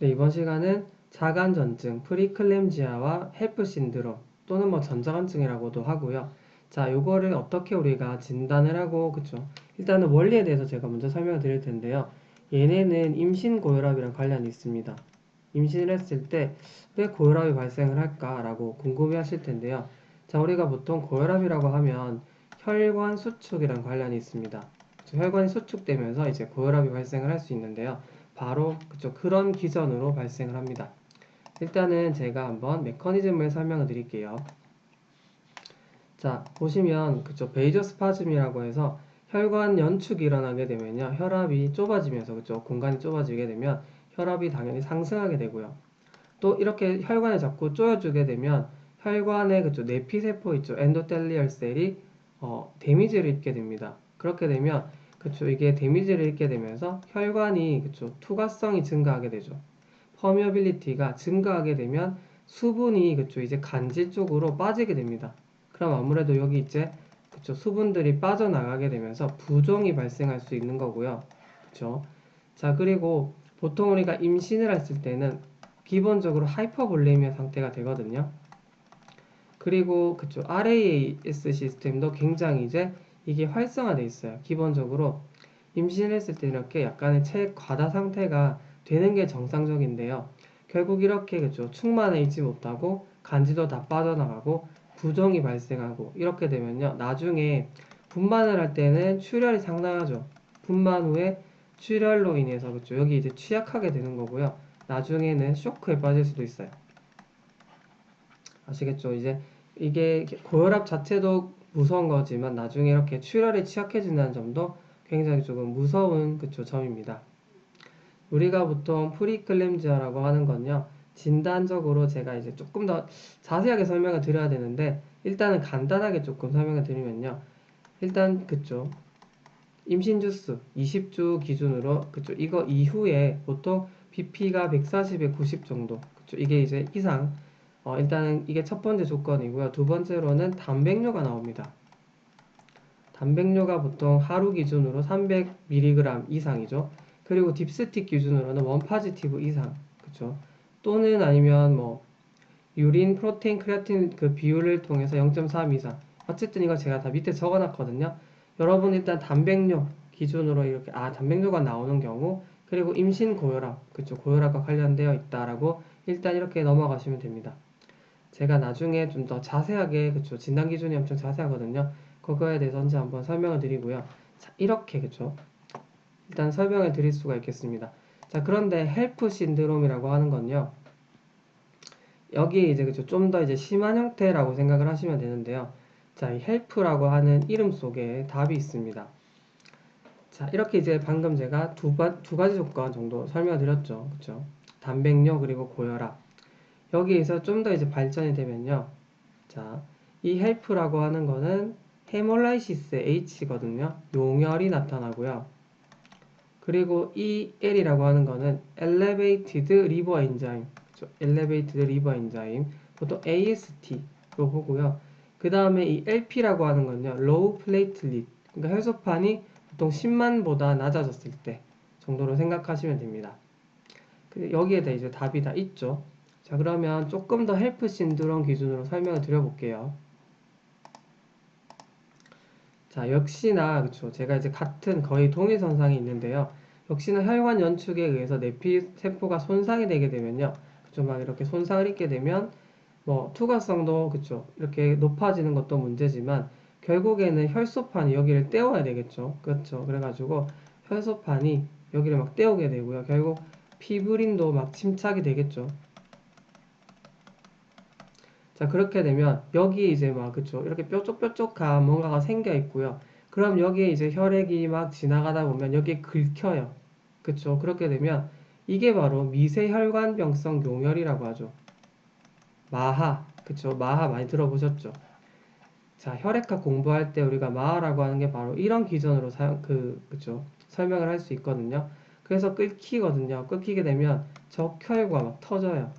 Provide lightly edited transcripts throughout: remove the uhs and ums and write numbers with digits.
네, 이번 시간은 자간전증, 프리클램지아와 헬프 신드롬 또는 뭐 전자간증이라고도 하고요. 자, 요거를 어떻게 우리가 진단을 하고, 그쵸? 일단은 원리에 대해서 제가 먼저 설명을 드릴 텐데요. 얘네는 임신 고혈압이랑 관련이 있습니다. 임신을 했을 때 왜 고혈압이 발생을 할까라고 궁금해 하실 텐데요. 자, 우리가 보통 고혈압이라고 하면 혈관 수축이랑 관련이 있습니다. 혈관이 수축되면서 이제 고혈압이 발생을 할 수 있는데요. 바로 그런 기전으로 발생을 합니다. 일단은 제가 한번 메커니즘을 설명을 드릴게요. 자, 보시면 베이저 스파즘이라고 해서 혈관 연축이 일어나게 되면요. 혈압이 좁아지면서 공간이 좁아지게 되면 혈압이 당연히 상승하게 되고요. 또 이렇게 혈관을 자꾸 조여주게 되면 혈관에 내피세포 있죠. 엔도텔리얼 셀이 데미지를 입게 됩니다. 그렇게 되면 이게 데미지를 입게 되면서 혈관이 투과성이 증가하게 되죠. 퍼미어빌리티가 증가하게 되면 수분이 이제 간질 쪽으로 빠지게 됩니다. 그럼 아무래도 여기 이제 수분들이 빠져나가게 되면서 부종이 발생할 수 있는 거고요. 그쵸? 자, 그리고 보통 우리가 임신을 했을 때는 기본적으로 하이퍼볼레미아 상태가 되거든요. 그리고 RAS 시스템도 굉장히 이제 이게 활성화되어 있어요. 기본적으로 임신을 했을 때 이렇게 약간의 체과다 상태가 되는 게 정상적인데요. 결국 이렇게 충만해 있지 못하고 간지도 다 빠져나가고 부종이 발생하고 이렇게 되면요. 나중에 분만을 할 때는 출혈이 상당하죠. 분만 후에 출혈로 인해서 여기 이제 취약하게 되는 거고요. 나중에는 쇼크에 빠질 수도 있어요. 아시겠죠? 이제 이게 고혈압 자체도 무서운 거지만 나중에 이렇게 출혈에 취약해진다는 점도 굉장히 조금 무서운 점입니다. 우리가 보통 프리클램지아라고 하는 건요. 진단적으로 제가 이제 조금 더 자세하게 설명을 드려야 되는데 일단은 간단하게 조금 설명을 드리면요. 일단 임신 주수 20주 기준으로 이거 이후에 보통 BP가 140에 90 정도 이게 이제 이상 일단은 이게 첫 번째 조건이고요. 두 번째로는 단백뇨가 나옵니다. 단백뇨가 보통 하루 기준으로 300mg 이상이죠. 그리고 딥스틱 기준으로는 1파지티브 이상, 그쵸? 또는 아니면 뭐 유린, 프로테인, 크레아틴 그 비율을 통해서 0.3 이상. 어쨌든 이거 제가 다 밑에 적어놨거든요. 여러분 일단 단백뇨 기준으로 이렇게 단백뇨가 나오는 경우 그리고 임신 고혈압, 그쵸? 고혈압과 관련되어 있다라고 일단 이렇게 넘어가시면 됩니다. 제가 나중에 좀 더 자세하게 진단 기준이 엄청 자세하거든요. 그거에 대해서 언제 한번 설명을 드리고요. 자, 이렇게 일단 설명을 드릴 수가 있겠습니다. 자, 그런데 헬프 신드롬이라고 하는 건요. 여기 이제 좀 더 이제 심한 형태라고 생각을 하시면 되는데요. 자, 이 헬프라고 하는 이름 속에 답이 있습니다. 자, 이렇게 이제 방금 제가 두 가지 조건 정도 설명을 드렸죠. 그쵸? 단백뇨 그리고 고혈압. 여기에서 좀 더 이제 발전이 되면요. 자, 이 헬프라고 하는 거는 헤몰라이시스 H거든요. 용혈이 나타나고요. 그리고 이 L이라고 하는 거는 Elevated Liver Enzyme, 그렇죠? Elevated Liver Enzyme, 보통 AST로 보고요. 그 다음에 이 LP라고 하는 건요, Low Platelet, 그러니까 혈소판이 보통 10만보다 낮아졌을 때 정도로 생각하시면 됩니다. 여기에 대해 이제 답이 다 있죠. 자, 그러면 조금 더 헬프 신드롬 기준으로 설명을 드려볼게요. 자, 역시나, 그쵸. 제가 이제 같은 거의 동일선상이 있는데요. 역시나 혈관 연축에 의해서 내피세포가 손상이 되게 되면요. 그쵸. 막 이렇게 손상을 입게 되면, 뭐, 투과성도, 그쵸. 이렇게 높아지는 것도 문제지만, 결국에는 혈소판이 여기를 떼워야 되겠죠. 그렇죠. 그래가지고, 혈소판이 여기를 막 떼우게 되고요. 결국, 피부린도 막 침착이 되겠죠. 자, 그렇게 되면 여기 이제 막 그쵸 이렇게 뾰족뾰족한 뭔가가 생겨 있고요. 그럼 여기에 이제 혈액이 막 지나가다 보면 여기에 긁혀요. 그쵸? 그렇게 되면 이게 바로 미세혈관병성 용혈이라고 하죠. 마하, 그쵸? 마하 많이 들어보셨죠? 자, 혈액학 공부할 때 우리가 마하라고 하는 게 바로 이런 기전으로 그쵸? 설명을 할 수 있거든요. 그래서 끓기거든요. 끓기게 되면 적혈과 막 터져요.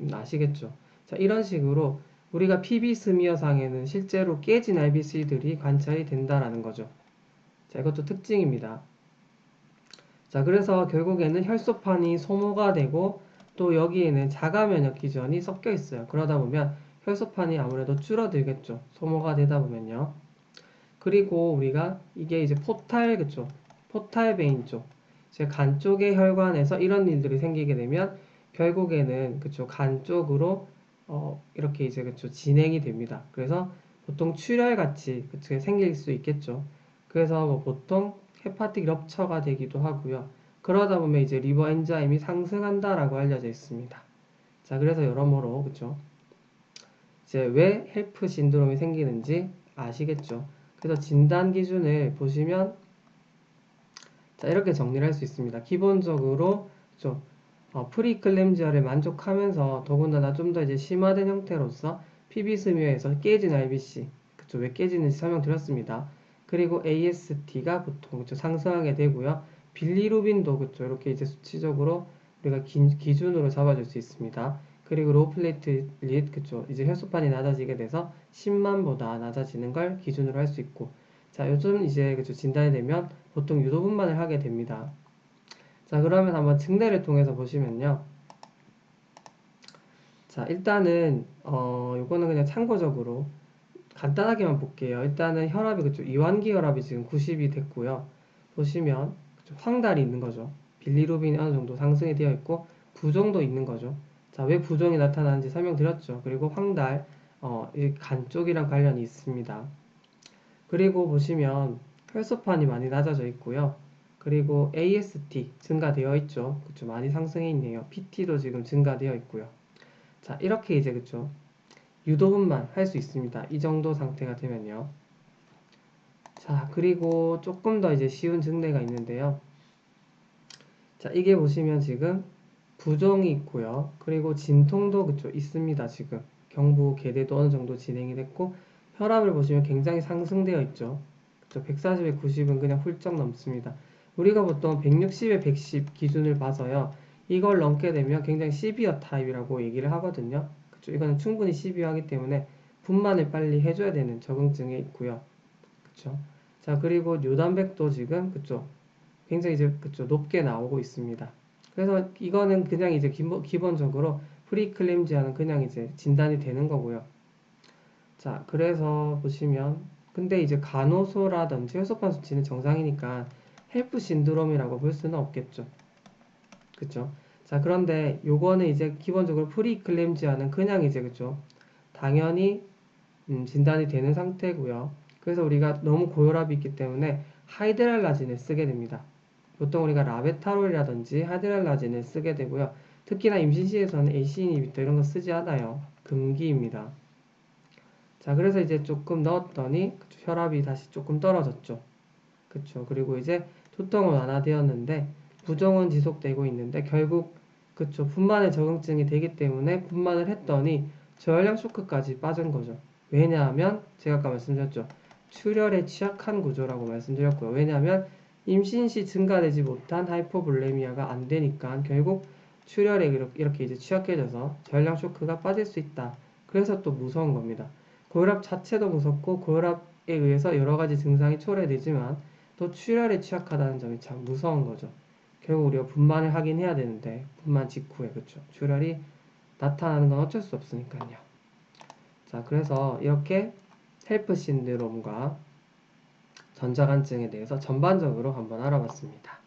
아시겠죠? 자, 이런 식으로 우리가 PB 스미어상에는 실제로 깨진 RBC들이 관찰이 된다라는 거죠. 자, 이것도 특징입니다. 자, 그래서 결국에는 혈소판이 소모가 되고 또 여기에는 자가 면역 기전이 섞여 있어요. 그러다 보면 혈소판이 아무래도 줄어들겠죠. 소모가 되다 보면요. 그리고 우리가 이게 이제 포탈, 그쵸? 포탈 베인 쪽, 이제 간 쪽의 혈관에서 이런 일들이 생기게 되면 결국에는 그쵸? 간 쪽으로 이렇게 이제 그쵸? 진행이 됩니다. 그래서 보통 출혈 같이 그쵸? 생길 수 있겠죠. 그래서 뭐 보통 헤파틱 럽처가 되기도 하고요. 그러다 보면 이제 리버 엔자임이 상승한다라고 알려져 있습니다. 자, 그래서 여러모로 그쵸? 이제 왜 헬프 신드롬이 생기는지 아시겠죠? 그래서 진단 기준을 보시면 자, 이렇게 정리를 할 수 있습니다. 기본적으로 그쵸? 프리클램지아를 만족하면서 더군다나 좀 더 이제 심화된 형태로서 피비스미어에서 깨진 RBC 그쵸? 왜 깨지는지 설명드렸습니다. 그리고 AST가 보통 그쵸? 상승하게 되고요. 빌리루빈도 그쵸? 이렇게 이제 수치적으로 우리가 기준으로 잡아줄 수 있습니다. 그리고 로플레이트릿 그쵸? 이제 혈소판이 낮아지게 돼서 10만보다 낮아지는 걸 기준으로 할 수 있고 자, 요즘 이제 그쵸? 진단이 되면 보통 유도분만을 하게 됩니다. 자, 그러면 한번 증례를 통해서 보시면요. 자, 일단은 요거는 그냥 참고적으로 간단하게만 볼게요. 일단은 혈압이 그쵸? 이완기 혈압이 지금 90이 됐고요. 보시면 그쵸? 황달이 있는 거죠. 빌리루빈이 어느 정도 상승이 되어 있고 부종도 있는 거죠. 자, 왜 부종이 나타나는지 설명드렸죠. 그리고 황달 이 간 쪽이랑 관련이 있습니다. 그리고 보시면 혈소판이 많이 낮아져 있고요. 그리고 AST 증가되어 있죠. 그쵸? 많이 상승해 있네요. PT도 지금 증가되어 있고요. 자, 이렇게 이제 그쵸? 유도분만 할 수 있습니다. 이 정도 상태가 되면요. 자, 그리고 조금 더 이제 쉬운 증례가 있는데요. 자, 이게 보시면 지금 부종이 있고요. 그리고 진통도 그쵸? 있습니다. 지금 경부 계대도 어느 정도 진행이 됐고 혈압을 보시면 굉장히 상승되어 있죠. 그쵸? 140에 90은 그냥 훌쩍 넘습니다. 우리가 보통 160에 110 기준을 봐서요. 이걸 넘게 되면 굉장히 시비어 타입이라고 얘기를 하거든요. 그쵸? 이거는 충분히 시비어하기 때문에 분만을 빨리 해줘야 되는 적응증에 있고요. 그쵸? 자, 그리고 뇨단백도 지금 그쵸? 굉장히 이제 그쵸? 높게 나오고 있습니다. 그래서 이거는 그냥 이제 기본적으로 프리클램지아는 그냥 이제 진단이 되는 거고요. 자, 그래서 보시면 근데 이제 간호소라든지 혈소판 수치는 정상이니까 헬프 신드롬이라고 볼 수는 없겠죠. 그쵸? 자, 그런데 요거는 이제 기본적으로 프리클램지아는 그냥 이제 그쵸? 당연히 진단이 되는 상태고요. 그래서 우리가 너무 고혈압이 있기 때문에 하이드랄라진을 쓰게 됩니다. 보통 우리가 라베타롤이라든지 하이드랄라진을 쓰게 되고요. 특히나 임신 시에서는 AC 이니비터 이런 거 쓰지 않아요. 금기입니다. 자, 그래서 이제 조금 넣었더니 그쵸, 혈압이 다시 조금 떨어졌죠. 그쵸. 그리고 이제 두통은 완화되었는데 부종은 지속되고 있는데 결국 그쵸. 분만에 적응증이 되기 때문에 분만을 했더니 저혈량 쇼크까지 빠진 거죠. 왜냐하면 제가 아까 말씀드렸죠. 출혈에 취약한 구조라고 말씀드렸고요. 왜냐하면 임신 시 증가되지 못한 하이포볼레미아가 안 되니까 결국 출혈에 이렇게 이제 취약해져서 저혈량 쇼크가 빠질 수 있다. 그래서 또 무서운 겁니다. 고혈압 자체도 무섭고 고혈압에 의해서 여러 가지 증상이 초래되지만 또 출혈에 취약하다는 점이 참 무서운 거죠. 결국 우리가 분만을 하긴 해야 되는데 분만 직후에 그렇죠. 출혈이 나타나는 건 어쩔 수 없으니까요. 자, 그래서 이렇게 헬프 신드롬과 전자간증에 대해서 전반적으로 한번 알아봤습니다.